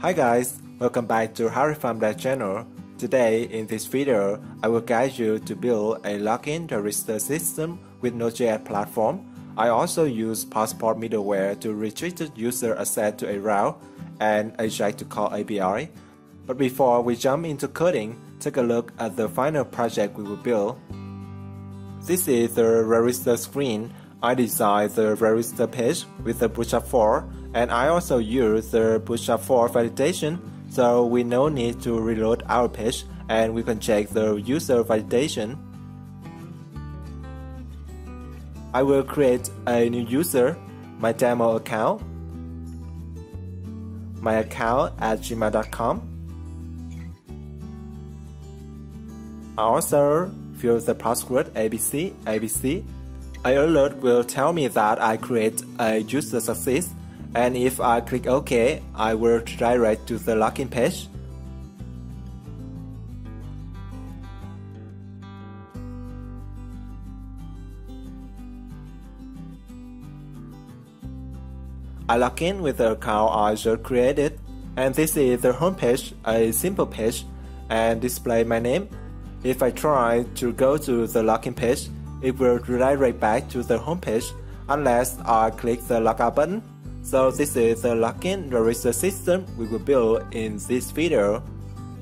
Hi guys, welcome back to HaryPhamDev channel. Today in this video, I will guide you to build a login register system with Node.js platform. I also use passport middleware to restrict user access to a route and AJAX to call API. But before we jump into coding, take a look at the final project we will build. This is the register screen. I designed the register page with the Bootstrap 4, and I also use the Bootstrap 4 validation, so we no need to reload our page and we can check the user validation. I will create a new user, my demo account, my account at gmail.com. I also fill the password ABC. An alert will tell me that I create a user success, and if I click OK, I will direct to the login page. I log in with the account I just created, and this is the home page, a simple page, and display my name. If I try to go to the login page, it will redirect back to the home page unless I click the logout button. So this is the login register system we will build in this video.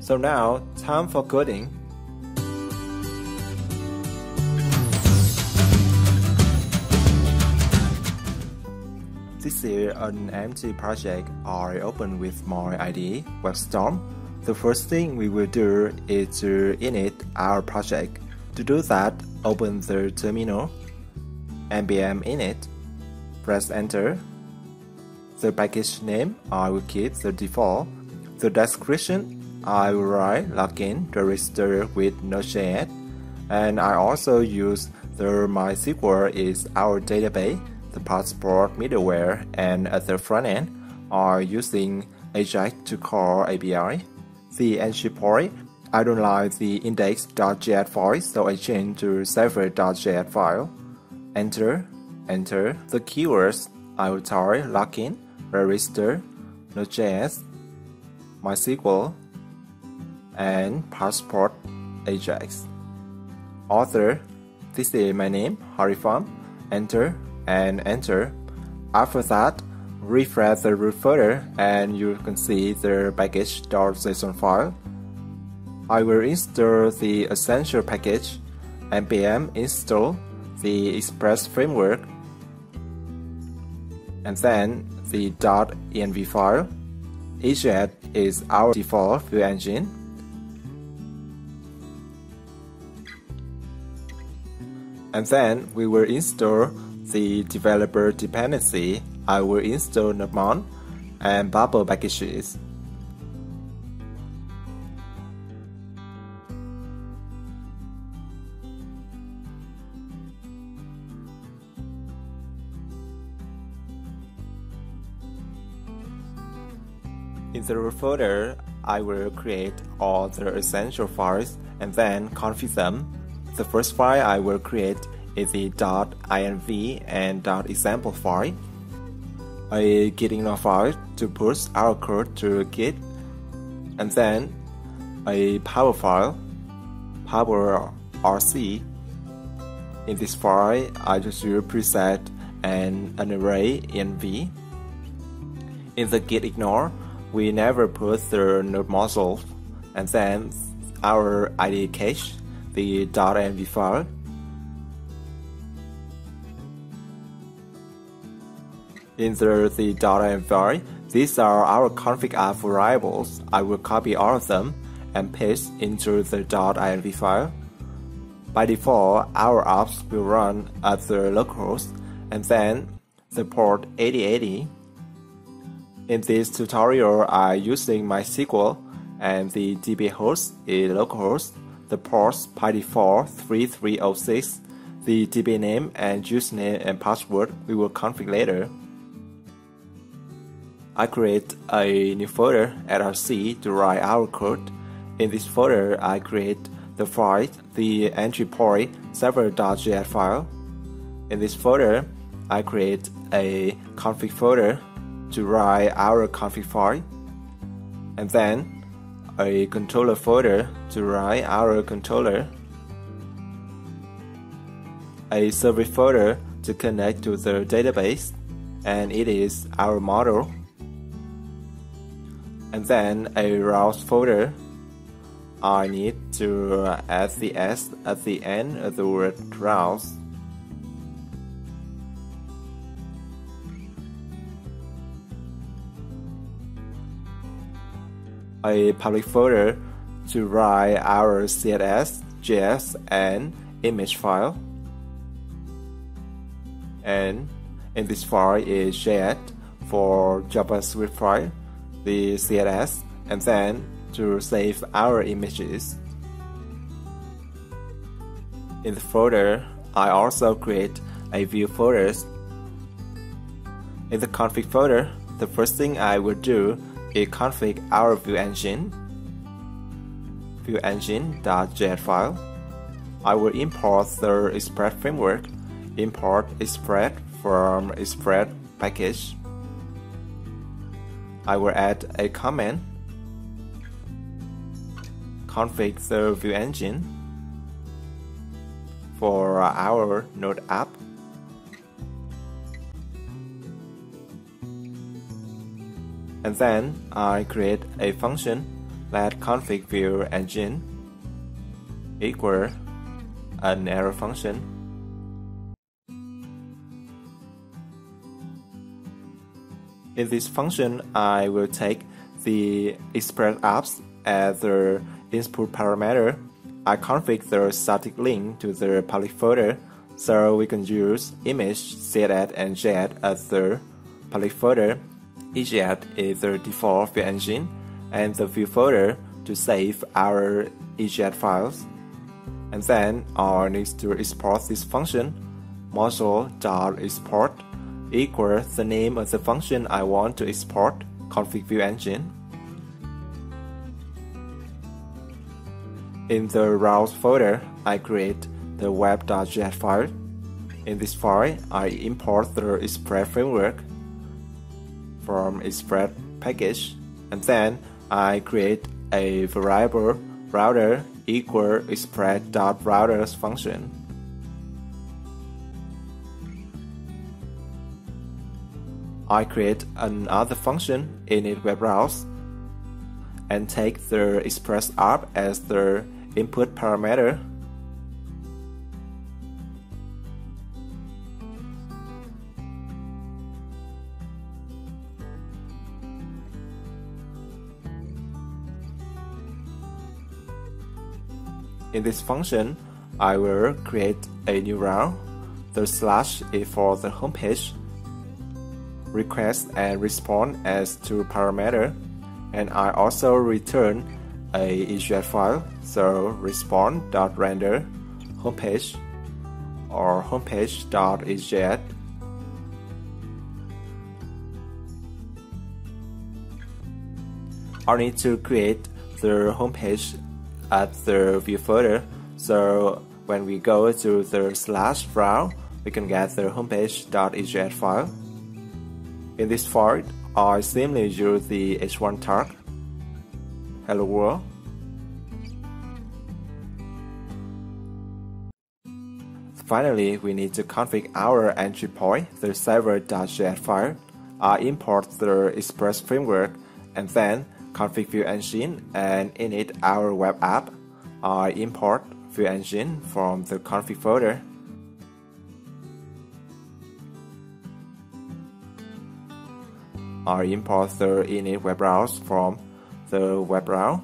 So now, time for coding. This is an empty project I opened with my IDE, WebStorm. The first thing we will do is to init our project. To do that, open the terminal, npm init, press enter. The package name, I will keep the default. The description, I will write login register with Node.js. And I also use the MySQL is our database, the passport middleware, and at the front end are using AJAX to call API. The entry point, I don't like the index.js file, so I change to server.js file. Enter. The keywords, I will type login, register, Node.js, MySQL, and passport AJAX. Author, this is my name, HaryPham. Enter and enter. After that, refresh the root folder and you can see the package.json file. I will install the essential package, npm install the Express framework, and then the .env file. AJAX is our default view engine. And then we will install the developer dependency. I will install Nodejs and Bubble packages. In the root folder, I will create all the essential files and then config them. The first file I will create is the .env and .example file. A git ignore file to push our code to Git, and then a power file, power.rc. In this file, I just will preset an array env. In the git ignore, we never put the node module, and then our IDE cache, the .env file. In the .env file, these are our config app variables. I will copy all of them and paste into the .env file. By default, our apps will run at the localhost and then the port 8080. In this tutorial, I'm using MySQL and the DB host is localhost. The ports by default 3306. The DB name and username and password we will configure later. I create a new folder @rc to write our code. In this folder, I create the file, the entry point server.js file. In this folder, I create a config folder to write our config file. and then a controller folder to write our controller, a service folder to connect to the database, and it is our model, and then a routes folder. I need to add the S at the end of the word routes. A public folder to write our CSS, JS, and image file. And in this file is JS for JavaScript file, the CSS, and then to save our images. In the folder, I also create a view folder. In the config folder, the first thing I will do is config our view engine, viewengine.js file. I will import the Express framework, import Express from Express package. I will add a comment, config the view engine for our Node app. And then I create a function that config view engine equal an error function. In this function, I will take the Express apps as the input parameter. I config the static link to the public folder, so we can use image, CSS, and JS as the public folder. AJAX is the default view engine, and the view folder to save our AJAX files. And then I need to export this function, module.export equals the name of the function I want to export, config view engine. In the routes folder, I create the web.js file. In this file, I import the Express framework from Express package, and then I create a variable router equal express.routers function. I create another function init web routes and take the Express app as the input parameter. In this function, I will create a new route. The slash is for the homepage, request and response as two parameter, and I also return a AJAX file, so response.render homepage or homepage.AJAX. I need to create the homepage at the view folder, so when we go to the slash route, we can get the homepage.AJAX file. In this file, I simply use the h1 tag, hello world. Finally, we need to config our entry point, the server.js file. I import the Express framework and then config view engine and init our web app. I import view engine from the config folder. I import the init web routes from the web route.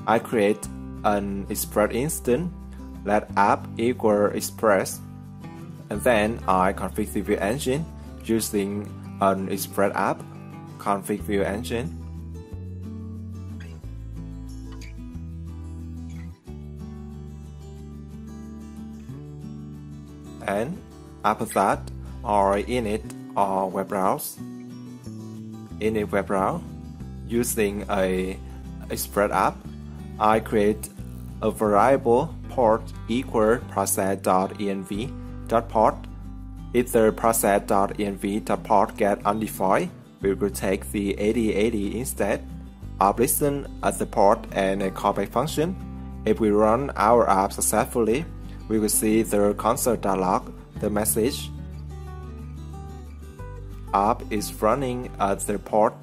I create an Express instance, let app equal Express, and then I config the view engine using an Express app, config view engine. And after that, I init our web routes. Init web route using a Express app. I create a variable port equal process.env.port If the process.env.port get undefined, we will take the 8080 instead. App listen at the port and a callback function. If we run our app successfully, we will see the console dialog, the message. App is running at the port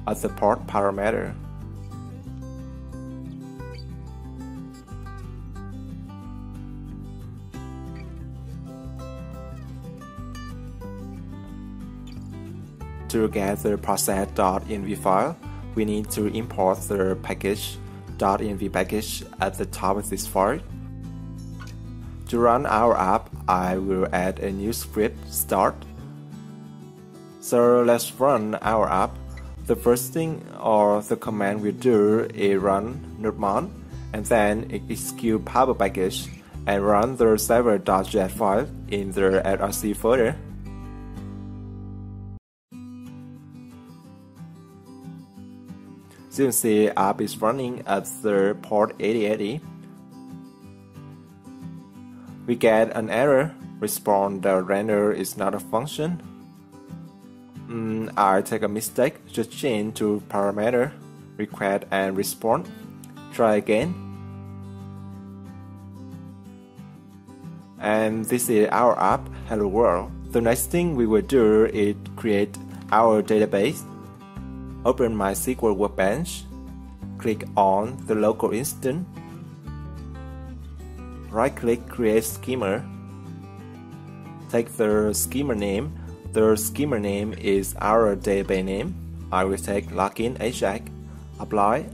parameter. To get the process.env file, we need to import the package.env package at the top of this file. To run our app, I will add a new script start. So let's run our app. The first thing or the command we do is run nodemon and then execute power package and run the server.js file in the src folder. Since the app is running at the port 8080, we get an error. Respond the render is not a function. I take a mistake. Just change to parameter, request and respond. Try again. And this is our app, Hello World. The next thing we will do is create our database. Open MySQL Workbench. Click on the local instance. Right-click Create Schema. Take the schema name. The schema name is our database name. I will take Login AJAX. Apply,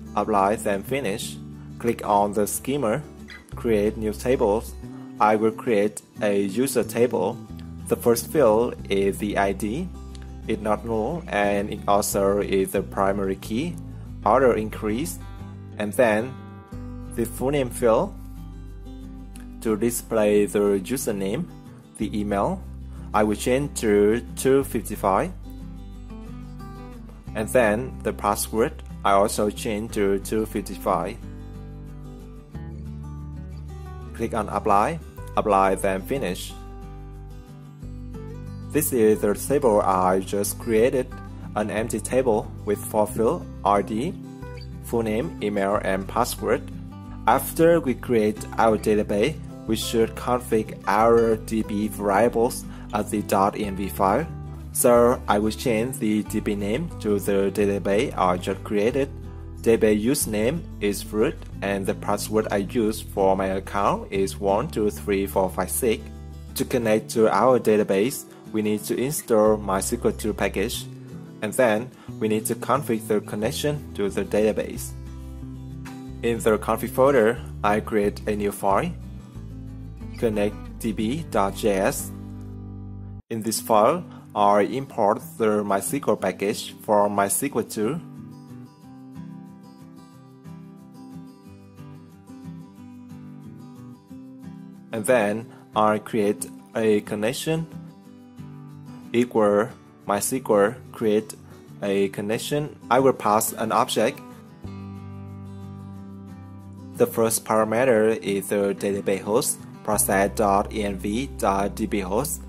then Finish. Click on the schema. Create new tables. I will create a user table. The first field is the ID. It's not null, and it also is the primary key. Auto increase, and then the full name field. To display the username, the email, I will change to 255. And then the password, I also change to 255. Click on Apply, then Finish. This is the table I just created, an empty table with 4 fields, ID, full name, email, and password. After we create our database, we should configure our DB variables at the .env file. So I will change the DB name to the database I just created. Database username is root, and the password I use for my account is 123456. To connect to our database, we need to install MySQL 2 package, and then we need to configure the connection to the database. In the config folder, I create a new file, connectdb.js. In this file, I import the MySQL package from MySQL 2. And then I create a connection equal MySQL create a connection. I will pass an object. The first parameter is the database host, process.env.dbhost.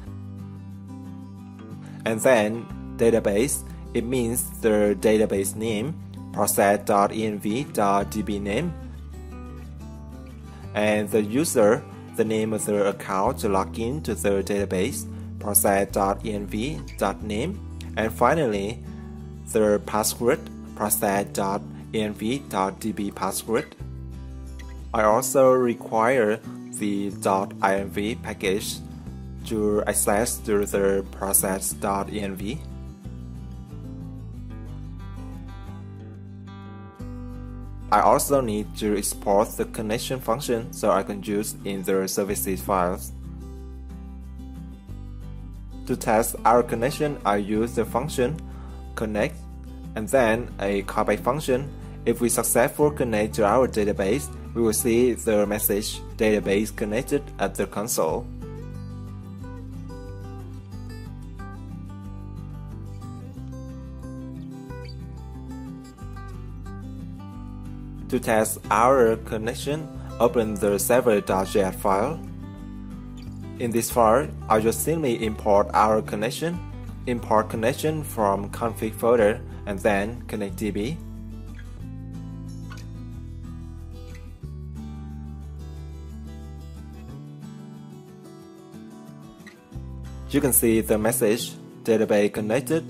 And then database, it means the database name, process.env.dbname. And the user, the name of the account to log in to the database, process.env.name. And finally, the password, process.env.db password. I also require the .env package to access to the process.env. I also need to export the connection function so I can use in the services files. To test our connection, I use the function connect and then a callback function. If we successfully connect to our database, we will see the message database connected at the console. To test our connection, open the server.js file. In this file, I'll just simply import our connection, import connection from config folder, and then connectdb. You can see the message, database connected.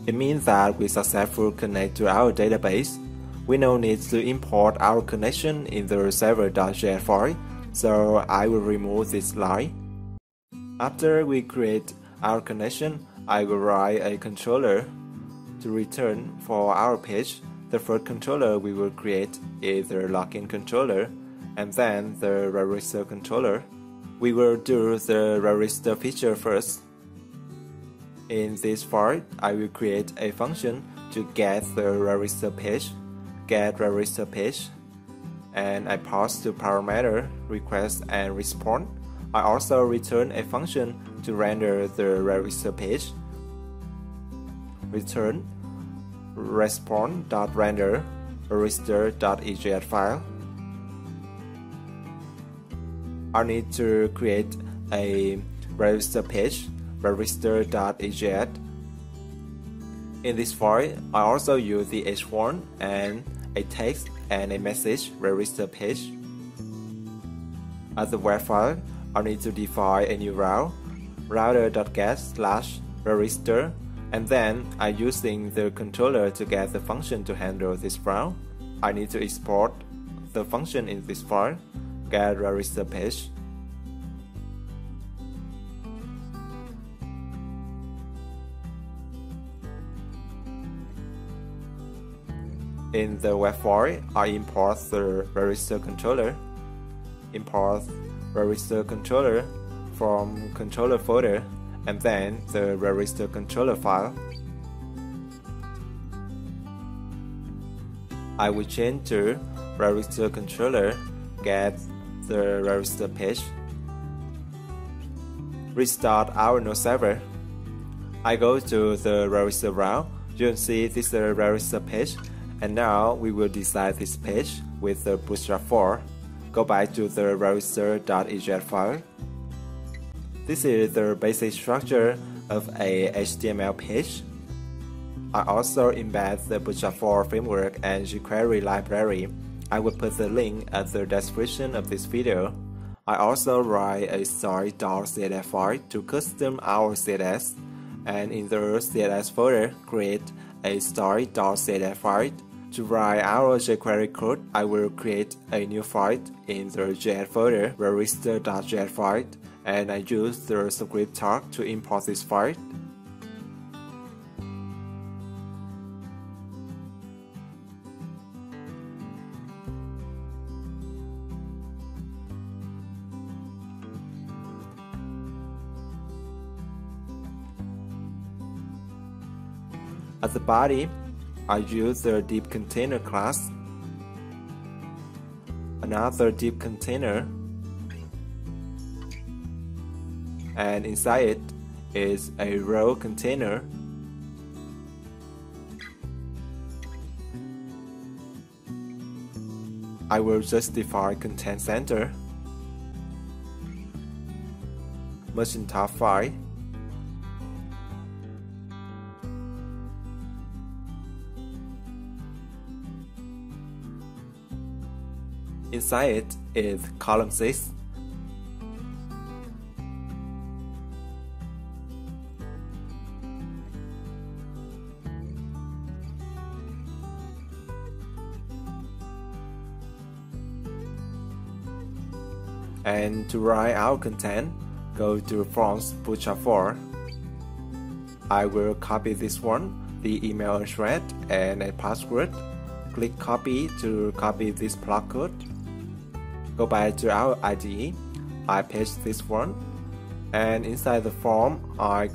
It means that we successfully connect to our database. We no need to import our connection in the server.js file, so I will remove this line. After we create our connection, I will write a controller to return for our page. The first controller we will create is the login controller, and then the register controller. We will do the register feature first. In this file, I will create a function to get the register page, get register page, and I pass to parameter request and response. I also return a function to render the register page. Return response.render register.AJAX file. I need to create a register page, register.AJAX. In this file, I also use the h1 and a text and a message register page. As the web file, I need to define a new route, router.get/register, and then I'm using the controller to get the function to handle this route. I need to export the function in this file, get register page. In the web file, I import the register controller. Import register controller from controller folder, and then the register controller file. I will change to register controller, get the register page. Restart our Node server. I go to the register route. You can see this is the register page, and now we will design this page with the Bootstrap 4. Go back to the register.AJAX file. This is the basic structure of a HTML page. I also embed the Bootstrap 4 framework and jQuery library. I will put the link at the description of this video. I also write a story.css file to custom our CSS, and in the CSS folder, create a story.css file. To write our jQuery code, I will create a new file in the JS folder, register.js file, and I use the script tag to import this file. As the body, I use the deep container class, another deep container, and inside it is a row container. I will just define content center, merchant tab file, inside it is column 6. And to write our content, go to Fonts Bootstrap 4. I will copy this one, the email address and a password. Click copy to copy this block code. Go back to our IDE. I paste this one, and inside the form I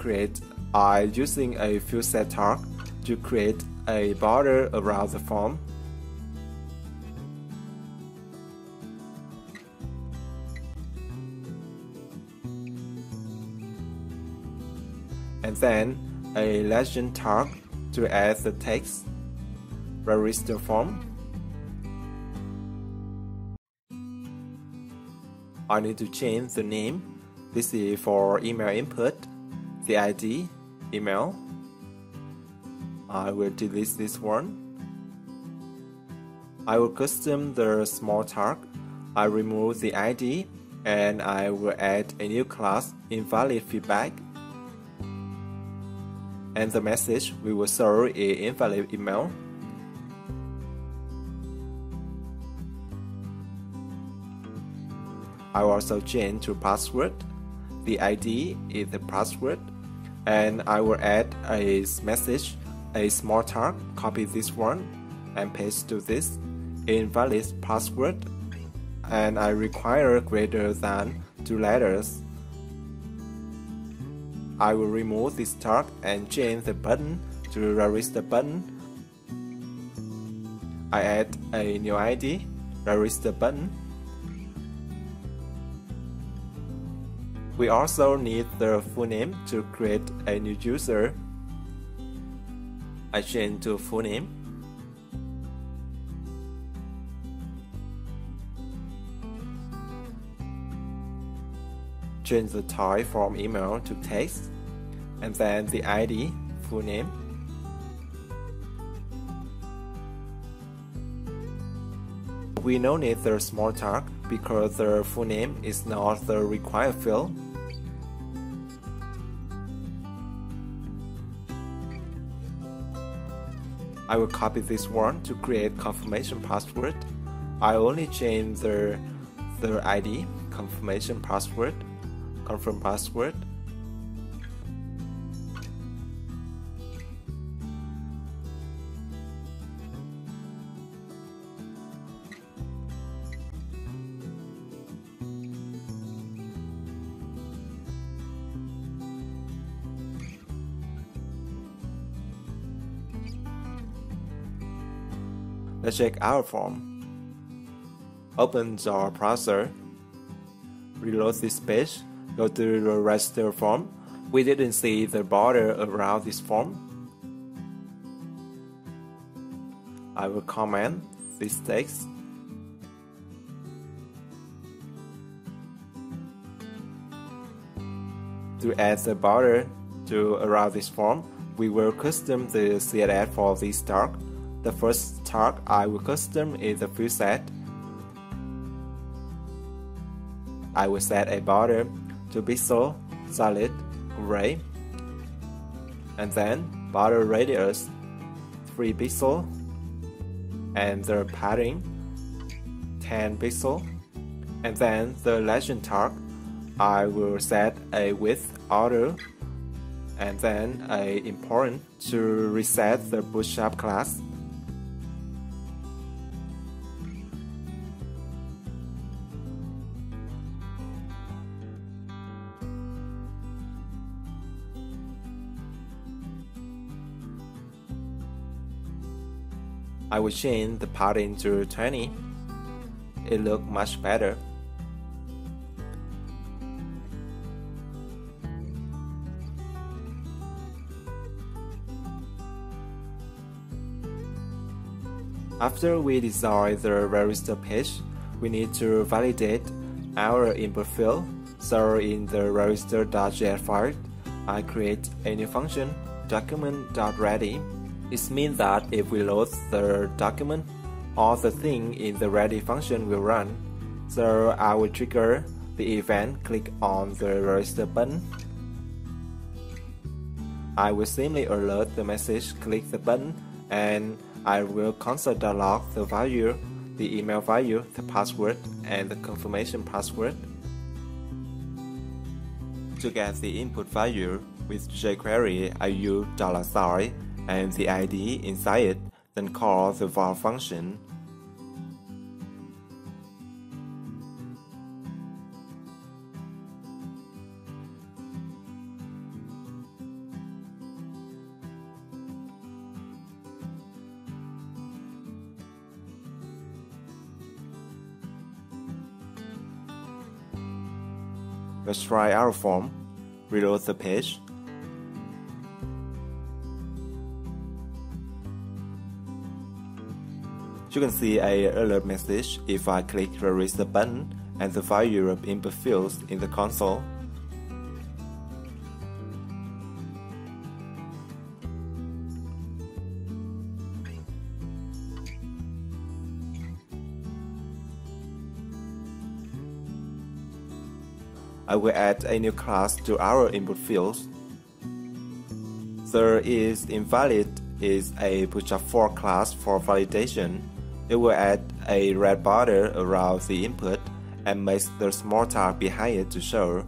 using a few set tag to create a border around the form. And then a legend tag to add the text, register form. I need to change the name This is for email input, the ID, email. I will delete this one. I will custom the small tag. I remove the ID and I will add a new class, invalid feedback. And the message we will serve is invalid email. I will also change to password. The ID is the password. And I will add a message, a small tag, copy this one and paste to this, invalid password. And I require greater than 2 letters. I will remove this tag and change the button to register button. I add a new ID, register button. We also need the full name to create a new user. I change to full name. Change the type from email to text, and then the ID, full name. We don't need the small tag because the full name is not the required field. I will copy this one to create confirmation password. I only change the ID, confirmation password, confirm password. Let's check our form. Open the browser. Reload this page. Go to the register form. We didn't see the border around this form. I will comment this text. To add the border to around this form, we will custom the CSS for this tag. The first tag I will custom is the field set. I will set a border to pixel, solid, gray, and then border radius 3 pixel, and the padding 10 pixel, and then the legend tag I will set a width auto, and then a important to reset the Bootstrap class. I will change the padding to 20. It looks much better. After we design the register page, we need to validate our input field. So in the register.js file, I create a new function, document.ready. It means that if we load the document, all the things in the ready function will run. So I will trigger the event, click on the register button. I will simply alert the message, click the button, and I will console.log the value, the email value, the password, and the confirmation password. To get the input value with jQuery, I use $sign and the ID inside it, then call the var function. Let's try our form. Reload the page. You can see an alert message if I click the register button and the value of input fields in the console. I will add a new class to our input fields. The isInvalid is a Bootstrap 4 class for validation. It will add a red border around the input and makes the small tag behind it to show.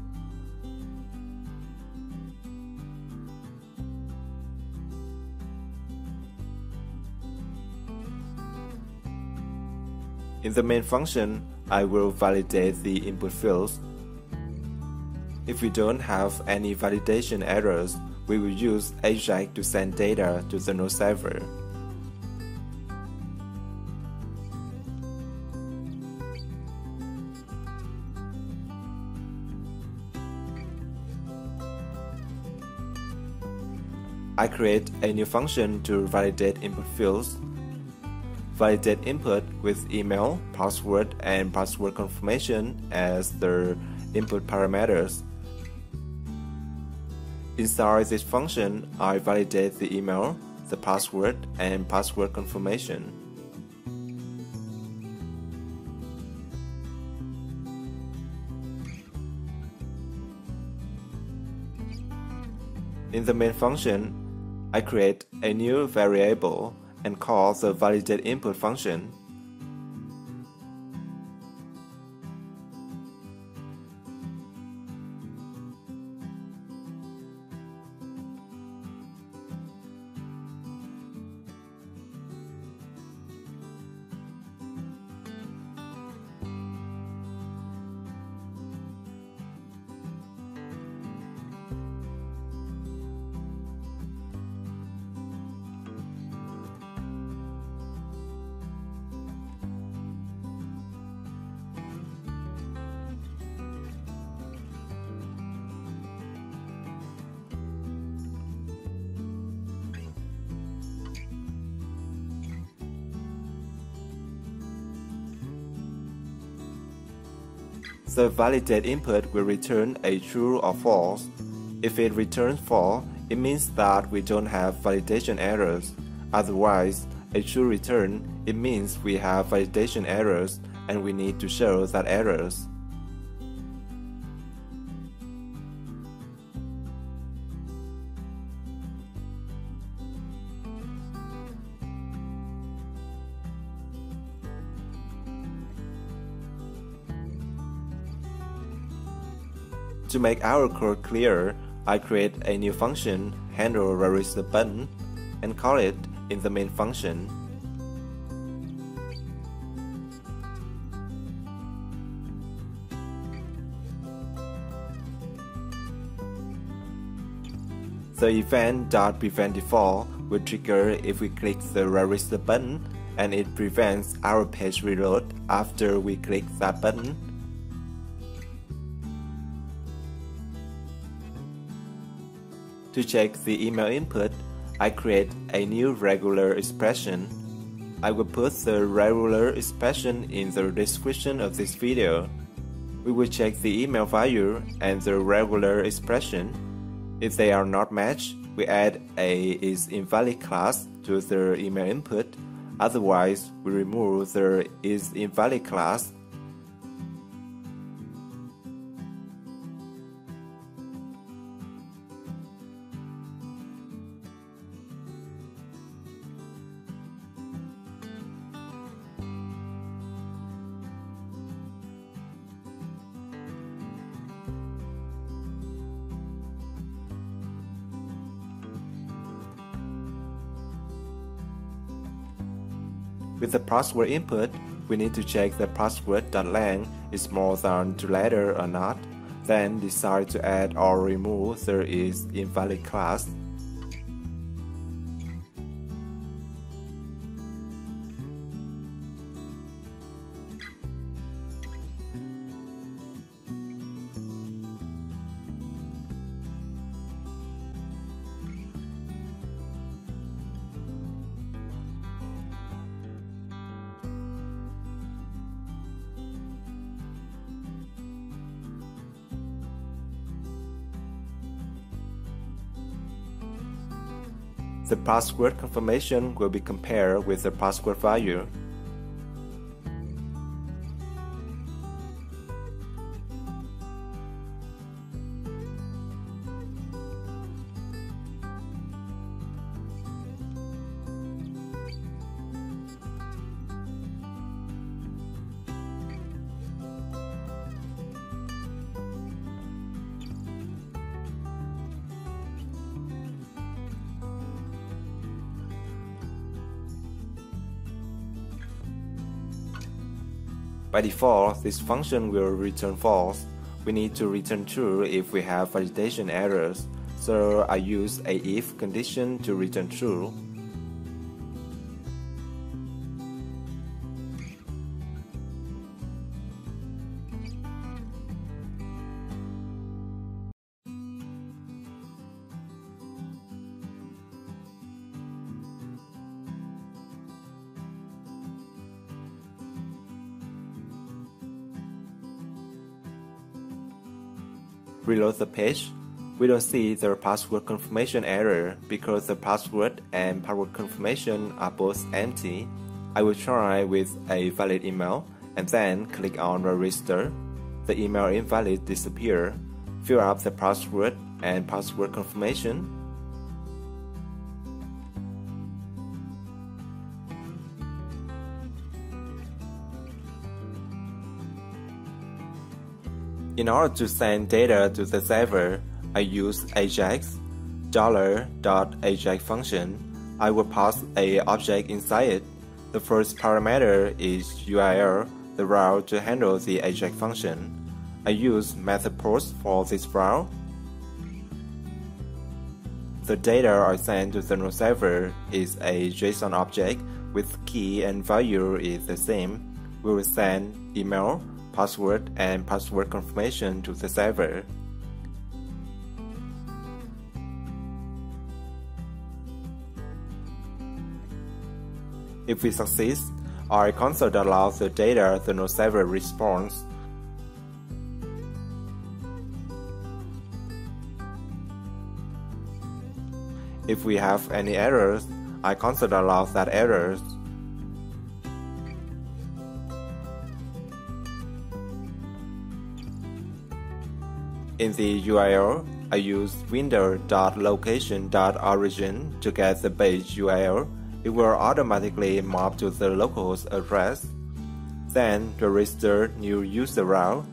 In the main function, I will validate the input fields. If we don't have any validation errors, we will use AJAX to send data to the node server. I create a new function to validate input fields. Validate input with email, password, and password confirmation as the input parameters. Inside this function, I validate the email, the password, and password confirmation. In the main function, I create a new variable and call the validate input function. The validate input will return a true or false. If it returns false, it means that we don't have validation errors. Otherwise, a true return, it means we have validation errors and we need to show that errors. To make our code clearer, I create a new function, handle register button, and call it in the main function. The event.preventDefault will trigger if we click the register button, and it prevents our page reload after we click that button. To check the email input, I create a new regular expression. I will put the regular expression in the description of this video. We will check the email value and the regular expression. If they are not matched, we add a isInvalid class to the email input. Otherwise, we remove the isInvalid class. With the password input, we need to check the password.length is more than 2 letters or not, then decide to add or remove the isInvalid class. The password confirmation will be compared with the password value. By default, this function will return false. We need to return true if we have validation errors, so I use a if condition to return true. Reload the page. We don't see the password confirmation error because the password and password confirmation are both empty. I will try with a valid email and then click on register. The email invalid disappears. Fill up the password and password confirmation. In order to send data to the server, I use AJAX, $.AJAX function. I will pass an object inside it. The first parameter is URL, the route to handle the AJAX function. I use method post for this route. The data I send to the node server is a JSON object with key and value is the same. We will send email, password and password confirmation to the server. If we succeed, our console allows the data the node server responds. If we have any errors, our console allows that errors. In the URL, I use window.location.origin to get the base URL. It will automatically map to the localhost address. Then register new user route.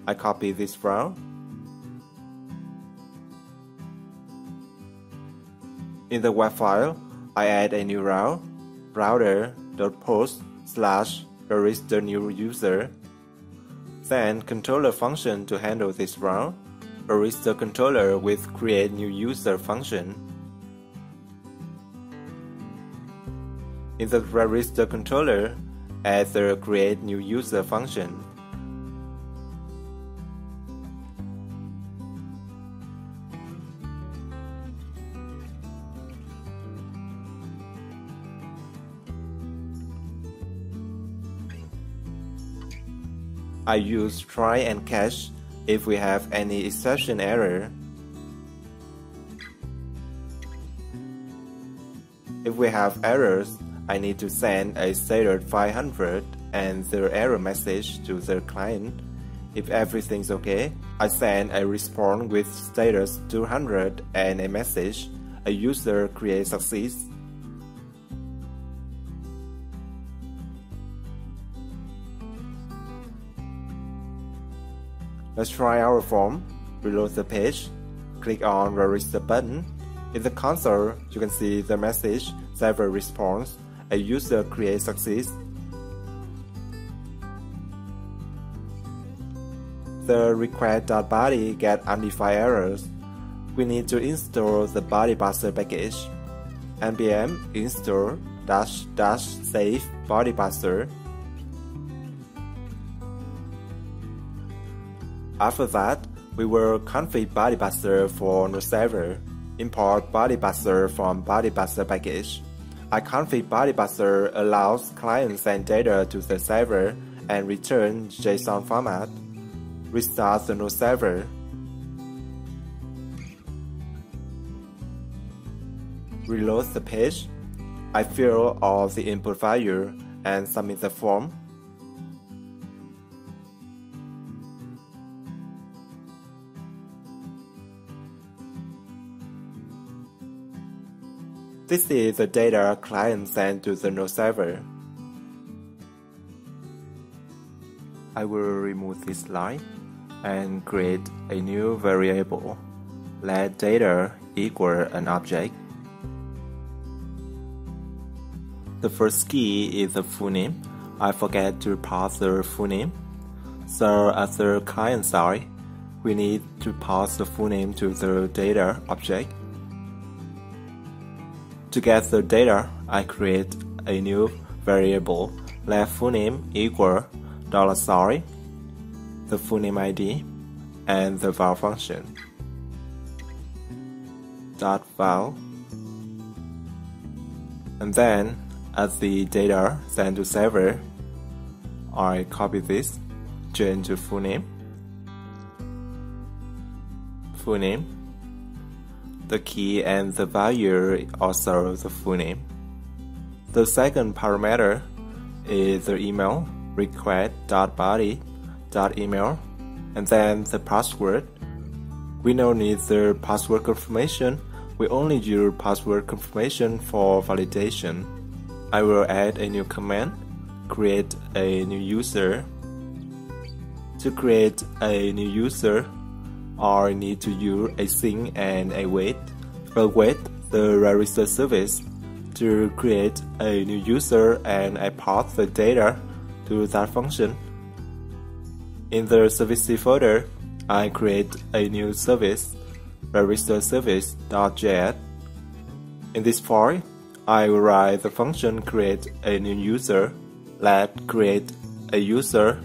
I copy this route. In the web file, I add a new route, router.post/register new user. Then controller function to handle this route, register controller with create new user function. In the register controller, add the create new user function. I use try and catch if we have any exception error. If we have errors, I need to send a status 500 and the error message to the client. If everything's okay, I send a response with status 200 and a message. A user creates success. Let's try our form. Reload the page. Click on the register button. In the console, you can see the message server response. A user creates success. The request.body get undefined errors. We need to install the body buzzer package. npm install --save body buzzer. After that, we will configure body buzzer for node server. Import body buzzer from body buzzer package. I configure body buzzer allows client send data to the server and return JSON format. Restart the node server. Reload the page. I fill all the input value and submit the form. This is the data client sent to the Node server. I will remove this line and create a new variable. Let data equal an object. The first key is the full name. I forget to pass the full name. So at the client side, we need to pass the full name to the data object. To get the data, I create a new variable. Let full name equal $, the full name ID, and the val function. .val. And then, as the data sent to server, I copy this, change to full name. Full name. The key and the value also the full name. The second parameter is the email, request.body.email, and then the password. We don't need the password confirmation, we only use password confirmation for validation. I will add a new command, create a new user. To create a new user, I need to use async and await. Await the register service to create a new user, and I pass the data to that function. In the service folder, I create a new service, register service.js. In this file, I will write the function create a new user. Let create a user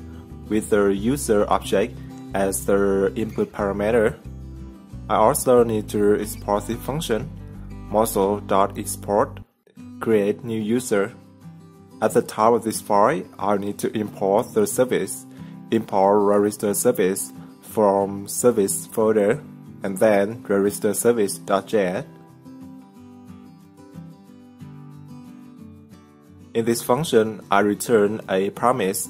with the user object as the input parameter. I also need to export this function, mozo.export, create new user. At the top of this file, I need to import the service, import register service from service folder, and then register service.js. In this function, I return a promise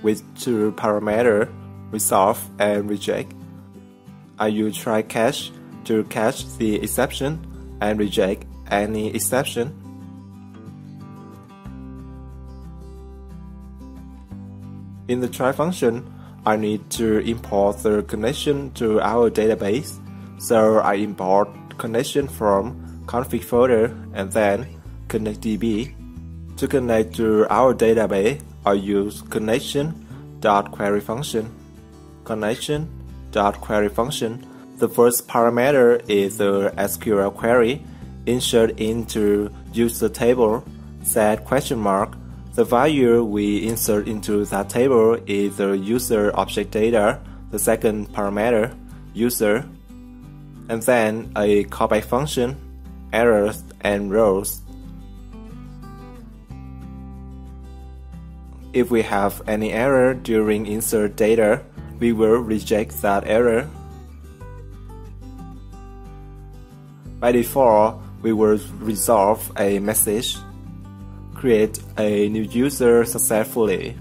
with two parameters, resolve and reject. I use try catch to catch the exception and reject any exception. In the try function, I need to import the connection to our database, so I import connection from config folder and then connectdb. To connect to our database, I use connection.query function. Connection.query function. The first parameter is the SQL query. Insert into user table, set question mark. The value we insert into that table is the user object data, the second parameter, user, and then a callback function, errors and rows. If we have any error during insert data, we will reject that error. By default, we will resolve a message. Create a new user successfully.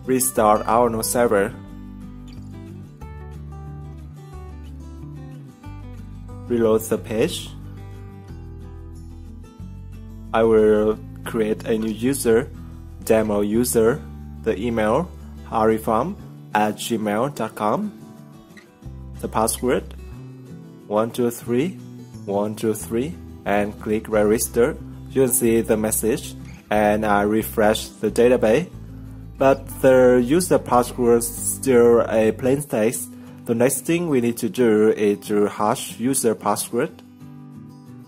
Restart our Node server. Reload the page. I will create a new user, demo user, the email, HaryPhamDev@gmail.com, the password, 123, and click register. You can see the message, and I refresh the database, but the user password is still a plain text. The next thing we need to do is to hash user password.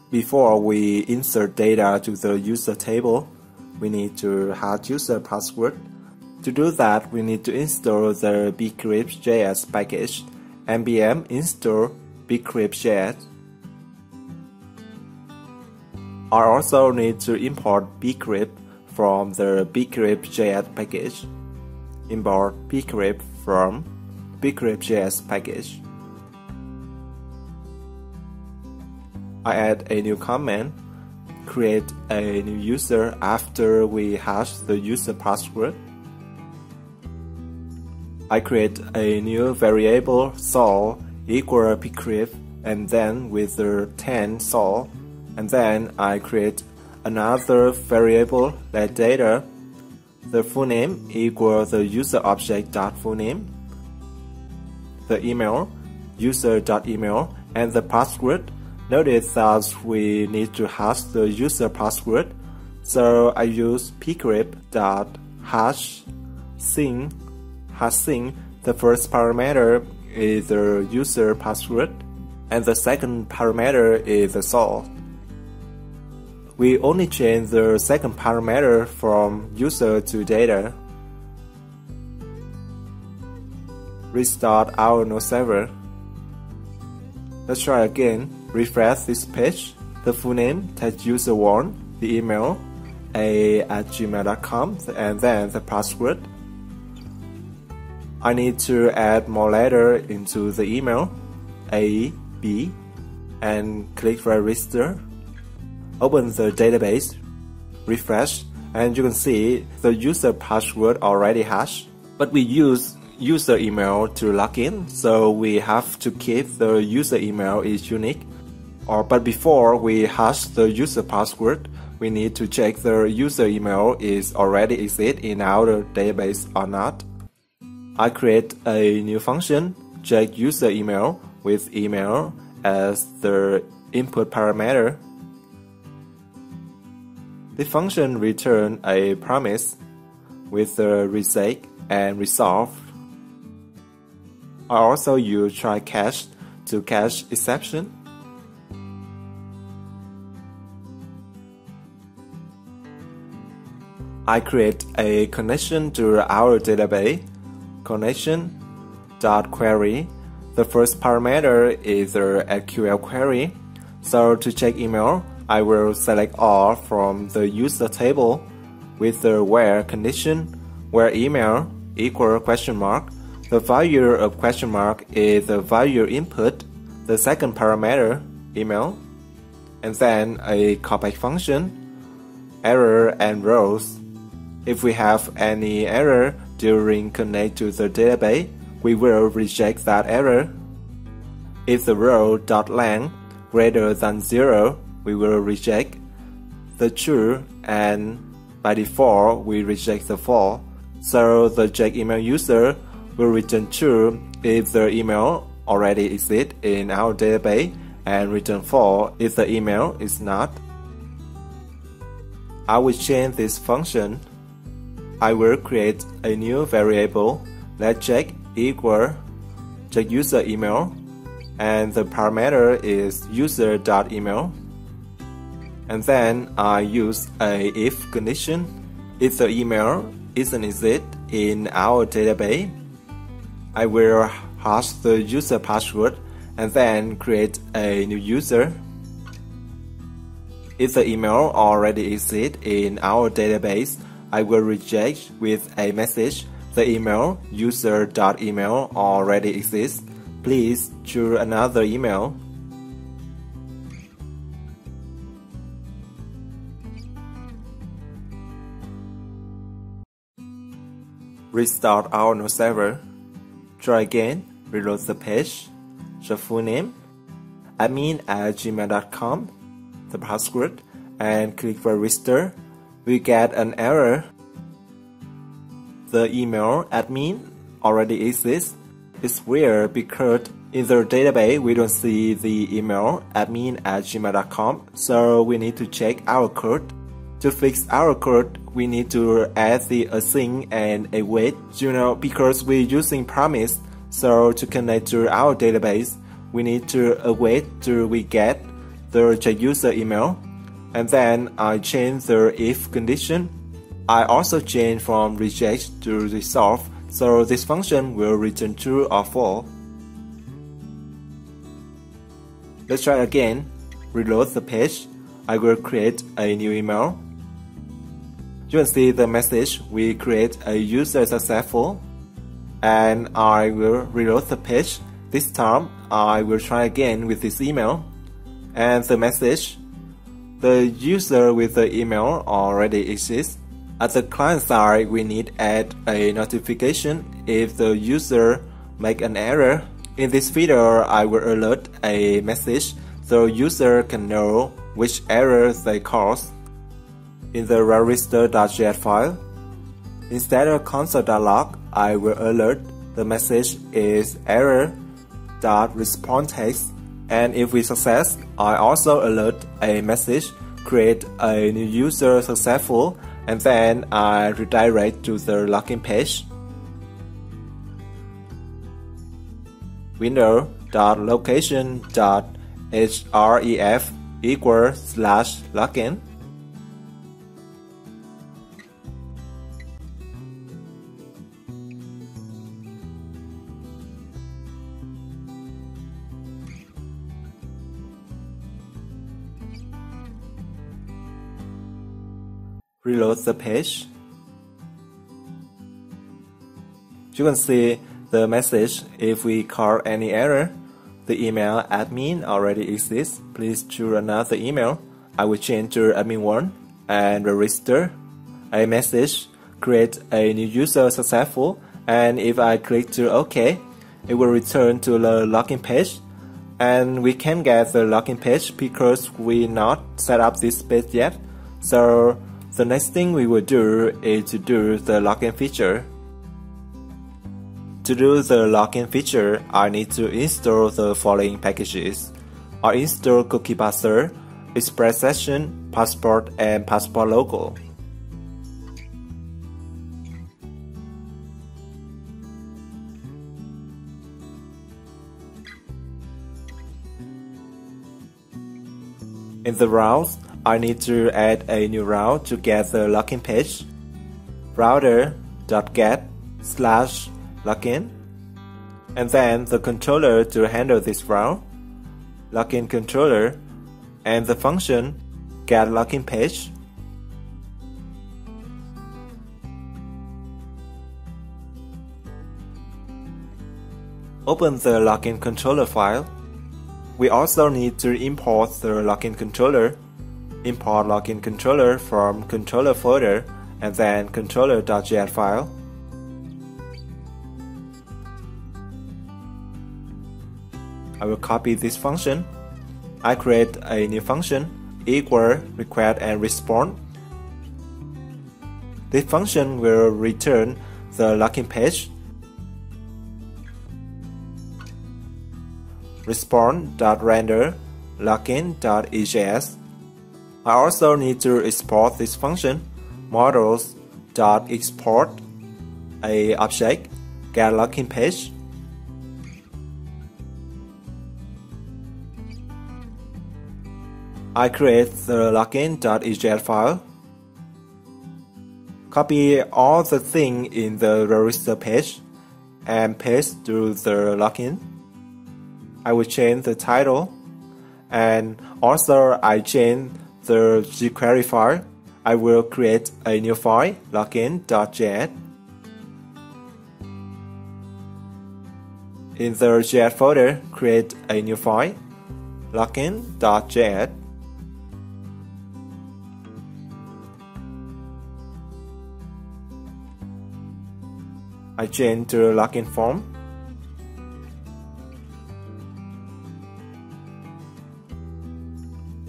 Before we insert data to the user table, we need to hash user password. To do that, we need to install the bcrypt.js package, npm install bcrypt.js. I also need to import bcrypt from the bcrypt.js package. Import bcrypt from bcrypt.js package. I add a new command, create a new user after we hash the user password. I create a new variable, so equal pcrypt, and then with the 10 sol, and then I create another variable let data, the full name equals the user object dot full name, the email user.email, and the password. Notice that we need to hash the user password, so I use pcrypt.hashSing. The first parameter is the user password, and the second parameter is the sol. We only change the second parameter from user to data. Restart our Node server. Let's try again. Refresh this page. The full name, test user 1, the email a@gmail.com, and then the password. I need to add more letter into the email A, B, and click register. Open the database, refresh, and you can see the user password already hashed. But we use user email to log in, so we have to keep the user email is unique. But before we hash the user password, we need to check the user email is already exist in our database or not. I create a new function, check user email with email as the input parameter. The function returns a promise with the reject and resolve. I also use try catch to catch exception. I create a connection to our database, connection.query. The first parameter is the SQL query. So to check email, I will select all from the user table with the where condition, where email equal question mark. The value of question mark is the value input, the second parameter, email, and then a callback function, error and rows. If we have any error during connect to the database, we will reject that error. If the row.length greater than 0, we will reject the true, and by default we reject the false. So the check email user will return true if the email already exists in our database, and return false if the email is not. I will change this function. I will create a new variable let check equal check user email, and the parameter is user.email. And then I use a if condition. If the email isn't exist in our database, I will hash the user password and then create a new user. If the email already exists in our database, I will reject with a message, the email user.email already exists. Please choose another email. Restart our Node server. Try again, reload the page, the full name, admin@gmail.com, the password, and click register. We get an error. The email admin already exists. It's weird because in the database we don't see the email admin@gmail.com, so we need to check our code. To fix our code, we need to add the async and await, because we're using promise. So to connect to our database, we need to await till we get the user email. And then I change the if condition. I also change from reject to resolve, so this function will return true or false. Let's try again. Reload the page. I will create a new email. You can see the message, we create a user successful, and I will reload the page. This time I will try again with this email, and the message, the user with the email already exists. At the client side, we need add a notification if the user make an error. In this video, I will alert a message so user can know which error they caused. In the register.js file, instead of console.log, I will alert the message is error.response text, and if we success, I also alert a message create a new user successful, and then I redirect to the login page. Window.location.href equals /login. Reload the page. You can see the message. If we call any error, the email admin already exists. Please choose another email. I will change to admin1 and register a message, create a new user successful, and if I click to OK, it will return to the login page. And we can get the login page because we not set up this page yet. So the next thing we will do is to do the login feature. To do the login feature, I need to install the following packages. I install Cookie Parser, Express Session, Passport, and Passport Logo. In the routes, I need to add a new route to get the login page. Router.get/login, and then the controller to handle this route, login controller, and the function get login page. Open the login controller file. We also need to import the login controller. Import login controller from controller folder and then controller.js file. I will copy this function. I create a new function equal request and response. This function will return the login page. Response.render login.AJAX. I also need to export this function models.export a object get login page. I create the login.AJAX file. Copy all the things in the register page and paste to the login. I will change the title, and also I change the jQuery file. I will create a new file, login.js. In the JS folder, create a new file, login.js. I change to login form.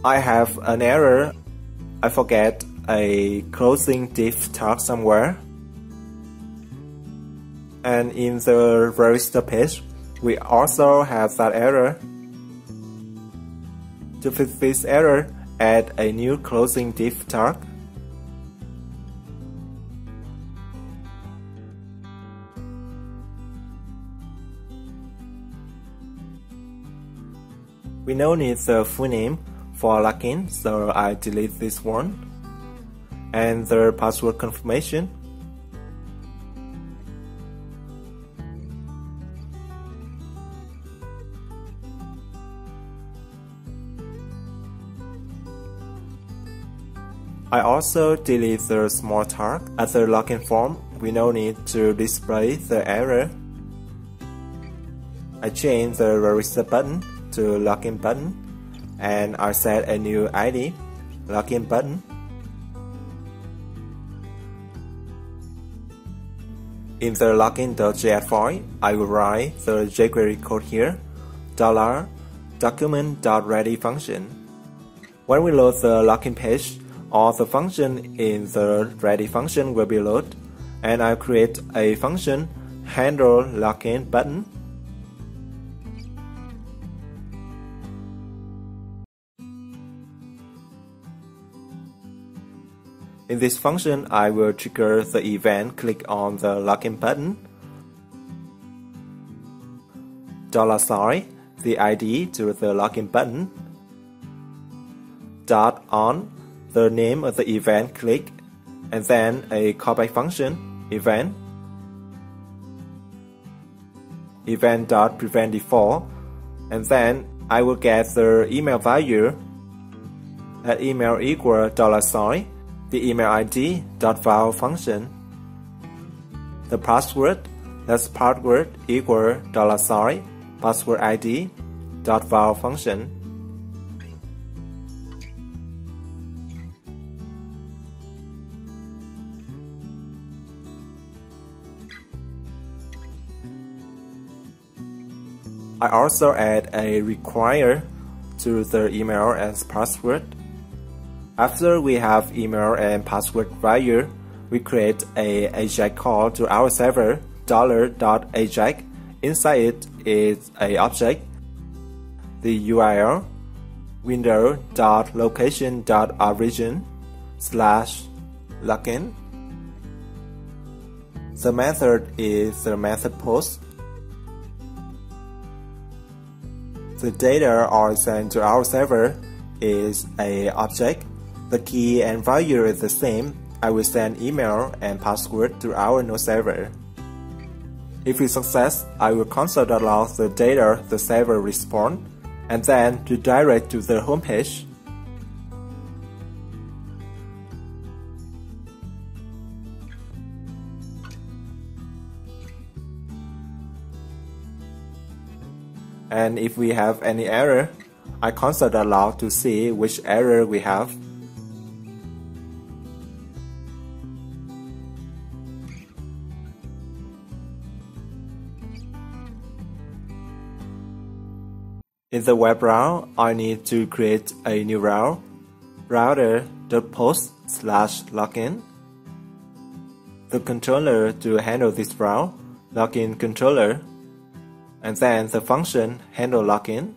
I have an error. I forget a closing div tag somewhere. And in the register page, we also have that error. To fix this error, add a new closing div tag. We now need the full name for login, so I delete this one, and the password confirmation. I also delete the small tag. At the login form, we now need to display the error. I change the register button to login button, and I set a new ID, login button. In the login.js file, I will write the jQuery code here, $document.ready function. When we load the login page, all the function in the ready function will be loaded, and I'll create a function handle login button. In this function, I will trigger the event click on the login button, $, the ID to the login button, .on, the name of the event click, and then a callback function, event.prevent default, and then I will get the email value, that email equal $, the email ID .val function. The password, that's password equal $, password ID .val function. I also add a require to the email as password. After we have email and password value, we create a AJAX call to our server $.AJAX. Inside it is a object, the URL window.location.origin/login. The method is the method post. The data are sent to our server is a object. The key and value is the same. I will send email and password to our Node server. If we success, I will console.log the data the server respond, and then redirect to the home page. And if we have any error, I console.log to see which error we have. In the web route, I need to create a new route, router.post/login. The controller to handle this route, login controller, and then the function handle login.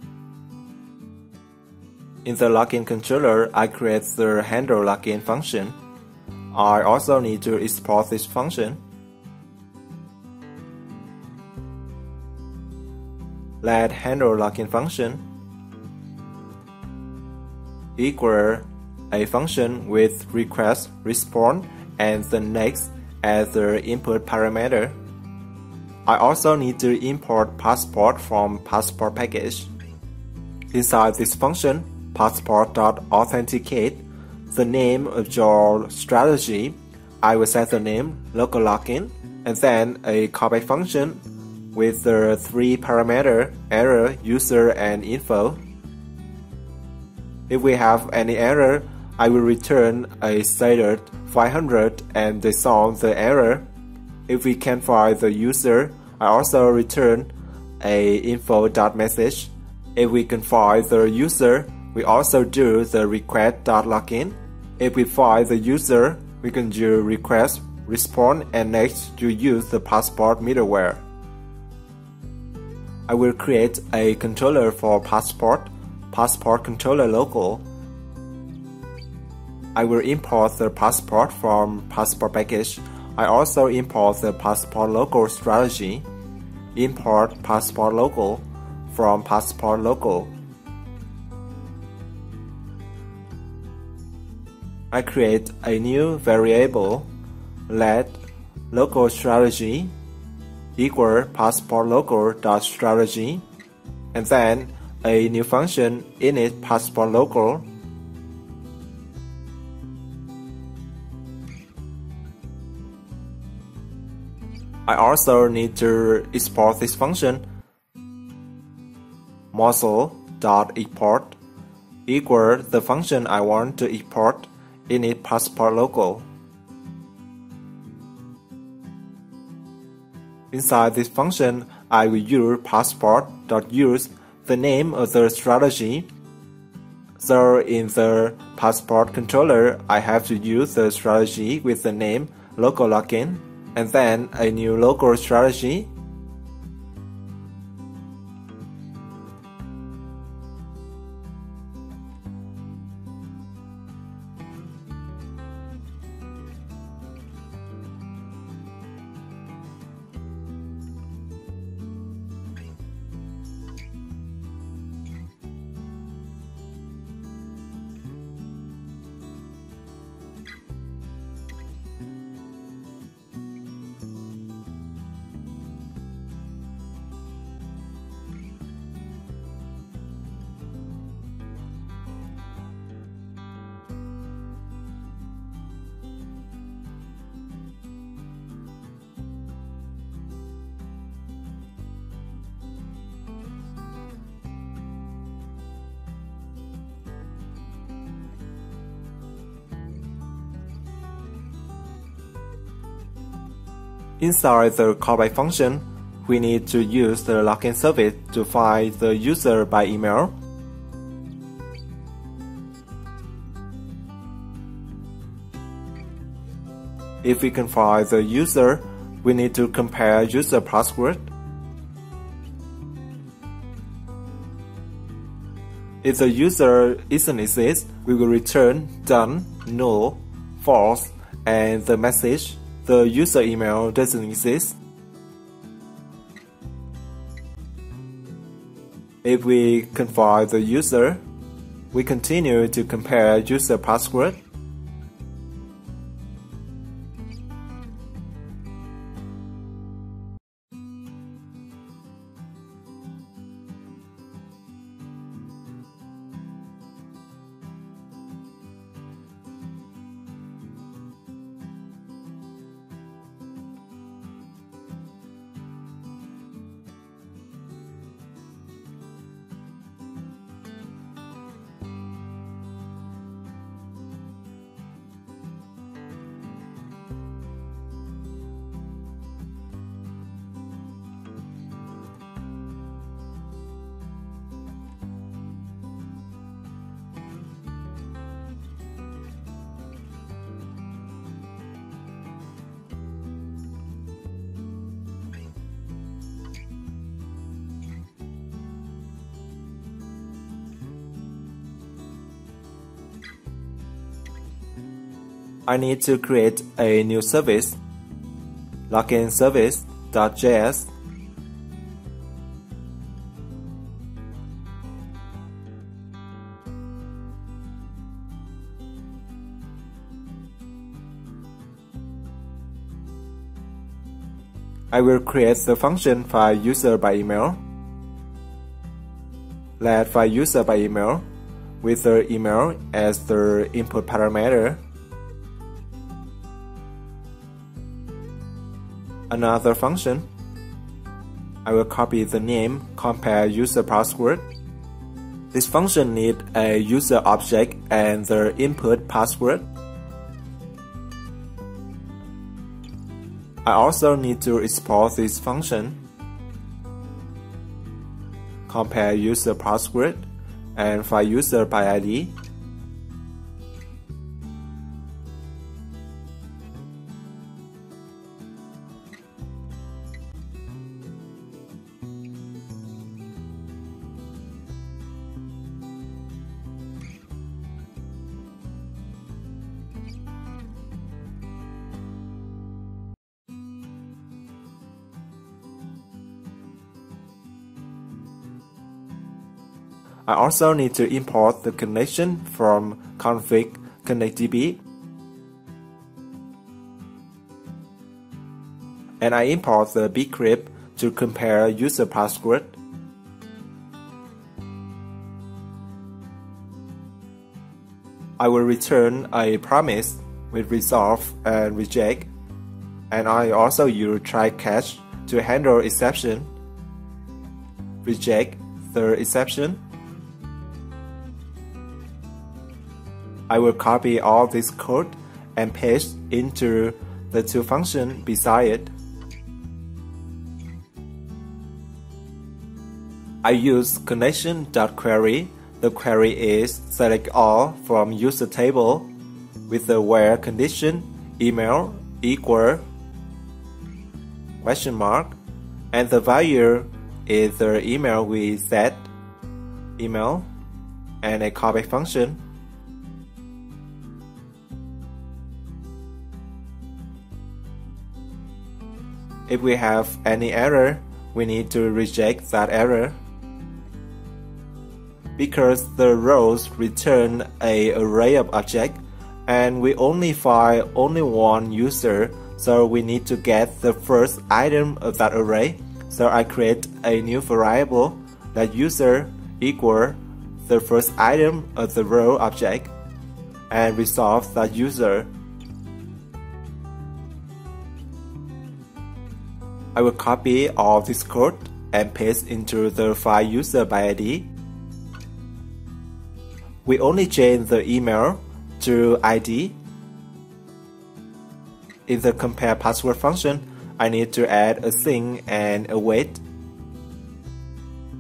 In the login controller, I create the handle login function. I also need to export this function. Let handle login function equal a function with request, response, and the next as the input parameter. I also need to import passport from passport package. Inside this function, passport.authenticate, the name of your strategy, I will set the name local login, and then a callback function with the 3 parameter error, user, and info. If we have any error, I will return a stated 500 and dissolve the error. If we can find the user, I also return a info.message. If we can find the user, we also do the request.login. If we find the user, we can do request, response, and next to use the passport middleware. I will create a controller for passport controller local. I will import the passport from passport package. I also import the passport local strategy. Import passport local from passport local. I create a new variable, let local strategy equal passport local.strategy, and then a new function init passport local. I also need to export this function, morsel.export equal the function I want to export init passport local. Inside this function, I will use passport.use, the name of the strategy. So in the passport controller, I have to use the strategy with the name local login, and then a new local strategy. Inside the callback function, we need to use the login service to find the user by email. If we can find the user, we need to compare user password. If the user isn't exist, we will return done, null, false, and the message the user email doesn't exist. If we can find the user, we continue to compare user password. I need to create a new service, login service.js. I will create the function find user by email. Let find user by email with the email as the input parameter. Another function, I will copy the name compare user password. This function needs a user object and the input password. I also need to export this function, compare user password and find user by ID. I also need to import the connection from config connectdb. And I import the bcrypt to compare user password. I will return a promise with resolve and reject. And I also use try catch to handle exception. Reject the exception. I will copy all this code and paste into the two functions beside it. I use connection.query. The query is select all from user table with the where condition email equal question mark, and the value is the email we set email and a callback function. If we have any error, we need to reject that error. Because the rows return an array of objects and we only find only one user, so we need to get the first item of that array. So I create a new variable that user equal the first item of the row object and resolve that user. I will copy all this code and paste into the file user by ID. We only change the email to ID. In the compare password function, I need to add a thing and await.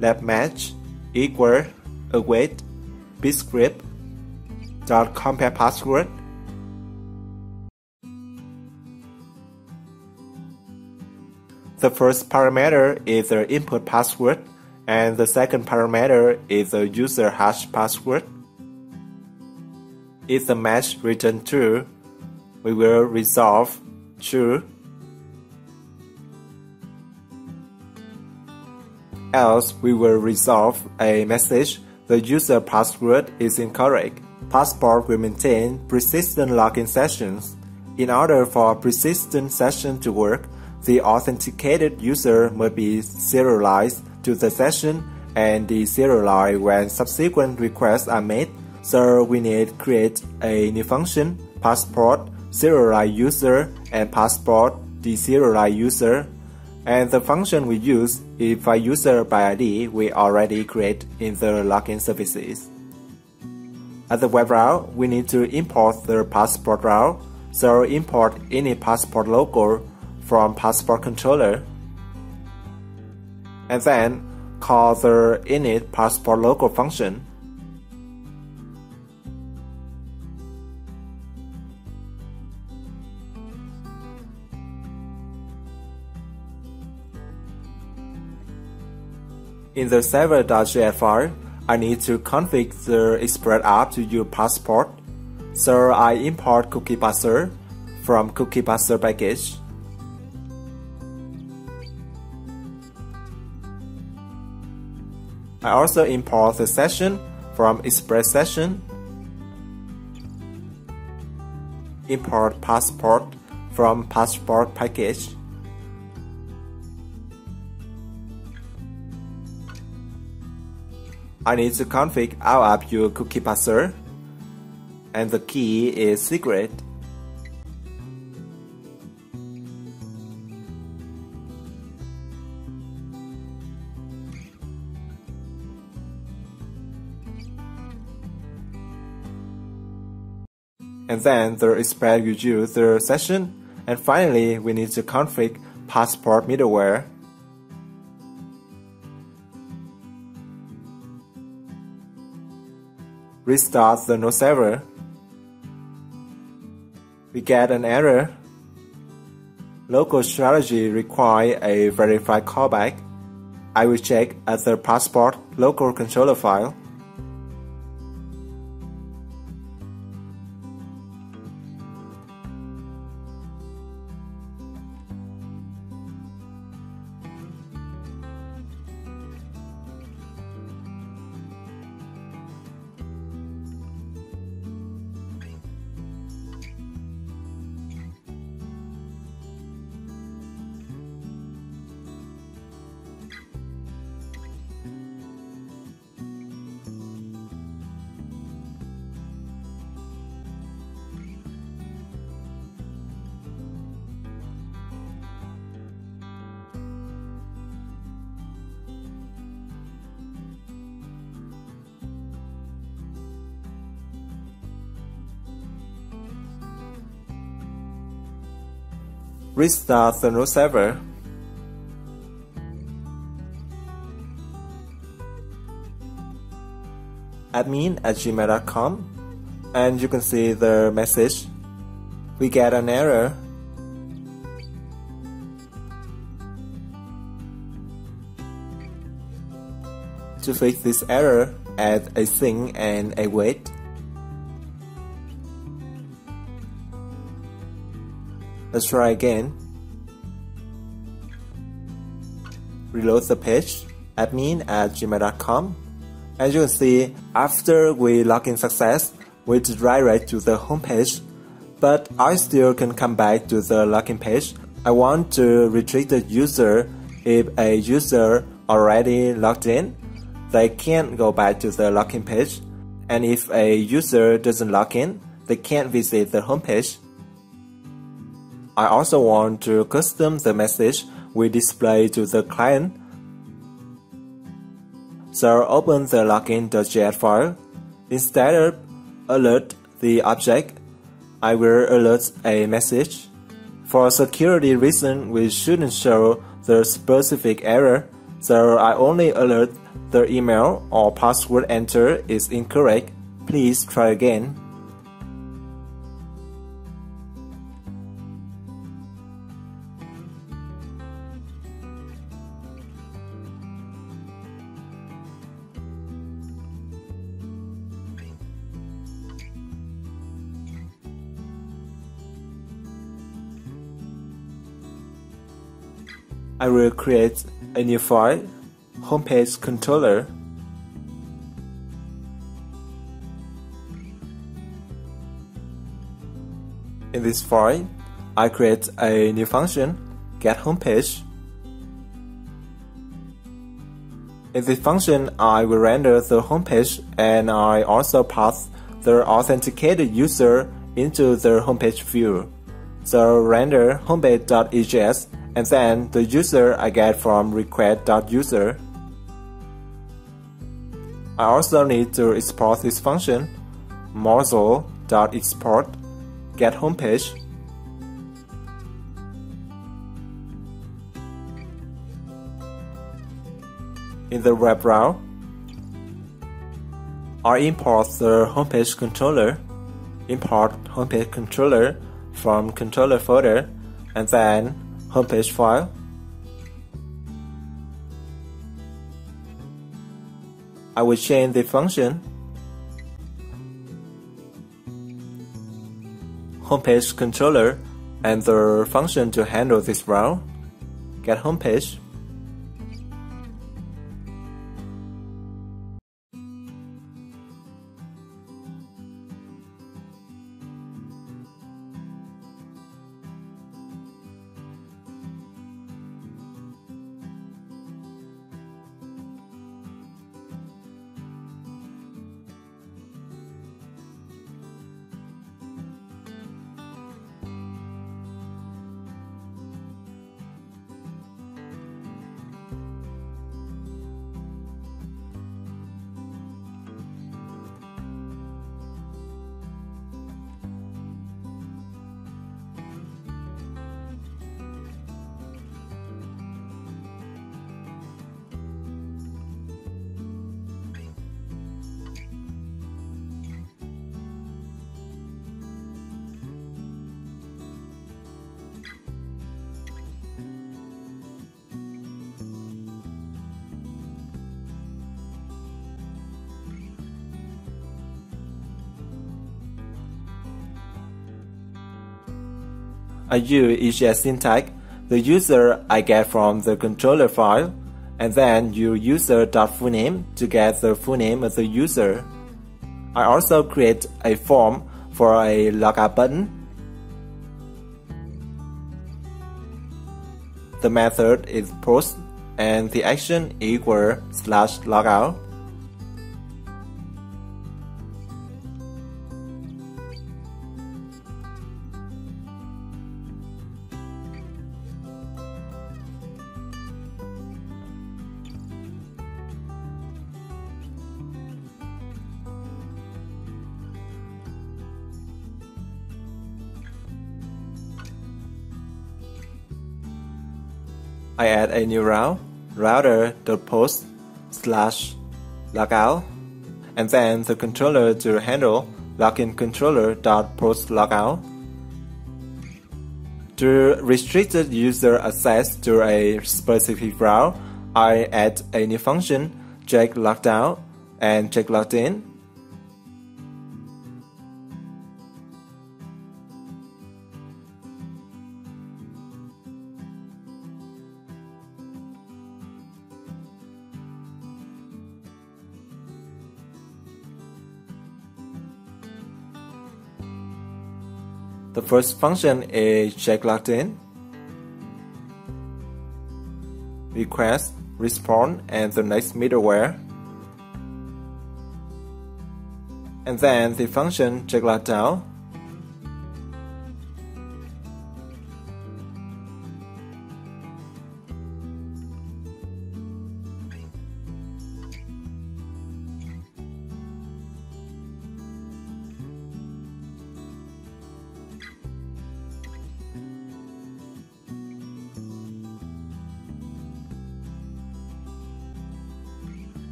Let match equal await bscript dot compare password. The first parameter is the input password and the second parameter is the user hash password. If the match returns true, we will resolve true. Else, we will resolve a message the user password is incorrect. Passport will maintain persistent login sessions. In order for persistent session to work, the authenticated user must be serialized to the session and deserialized when subsequent requests are made. So we need to create a new function, passport serialized user and passport deserialized user. And the function we use is by user by ID we already create in the login services. At the web route, we need to import the passport route. So import any passport logo from passport controller, and then call the init passport logo function. In the server.js file, I need to configure the Express app to use passport, so I import cookie parser from cookie parser package. I also import the session from Express session. Import passport from passport package. I need to configure our app use cookie parser, and the key is secret. And then the Express will use the session, and finally we need to configure passport middleware. Restart the node server. We get an error. Local strategy requires a verified callback. I will check at the passport local controller file. Restart the node server. admin@gmail.com, and you can see the message. We get an error. To fix this error, add a thing and a wait. Let's try again. Reload the page, admin@gmail.com. As you can see, after we log in success, we redirect to the home page, but I still can come back to the login page. I want to retrieve the user. If a user already logged in, they can't go back to the login page, and if a user doesn't log in, they can't visit the home page. I also want to custom the message we display to the client. So open the login.js file. Instead of alert the object, I will alert a message. For security reason, we shouldn't show the specific error, so I only alert the email or password entered is incorrect. Please try again. I will create a new file, homepage controller. In this file, I create a new function, getHomepage. In this function, I will render the homepage, and I also pass the authenticated user into the homepage view. So render homepage.AJAX, and then the user I get from request.user. I also need to export this function, module.export getHomepage. In the web route, I import the homepage controller, import homepage controller from controller folder, and then homepage file. I will change the function homepage controller and the function to handle this route, getHomepage. I use each as syntax, the user I get from the controller file, and then use user.fullname to get the full name of the user. I also create a form for a logout button. The method is post and the action equal /logout. I add a new route, router.post/logout, and then the controller to handle login controller.postLogout. To restrict the user access to a specific route, I add a new function, check logged out and check logged in. The first function is check logged in, request, response, and the next middleware. And then the function check logged out.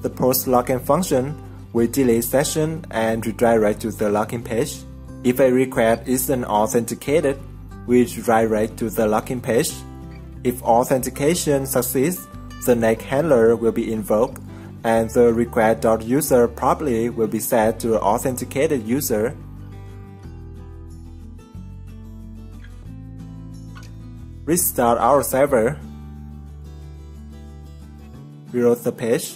The post login function will delete session and redirect to the login page. If a request isn't authenticated, we redirect to the login page. If authentication succeeds, the next handler will be invoked, and the request.user property will be set to authenticated user. Restart our server. Reload the page.